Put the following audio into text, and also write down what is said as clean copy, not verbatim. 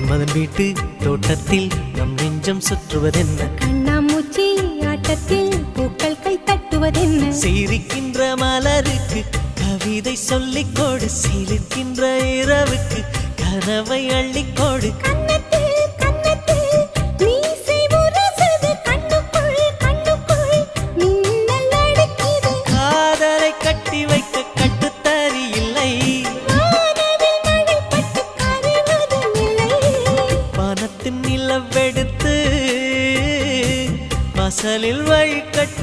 மன்மதன் வீட்டு தோட்டத்தில் நம் நெஞ்சம் சுற்றுவதென்ன கண்ணாமூச்சி ஆட்டத்தில் பூக்கள் கை தட்டுவதென்ன சிரிக்கின்ற மலருக்கு கவிதை சொல்லிக்கோடு சிரிக்கின்ற இரவுக்கு கனவை அள்ளிக்கோடு காதலை கட்டி வைக்க கட்டுத்தறி இல்லை வானத்தின் நிலவெடுத்து வாசலில் வழிகட்டு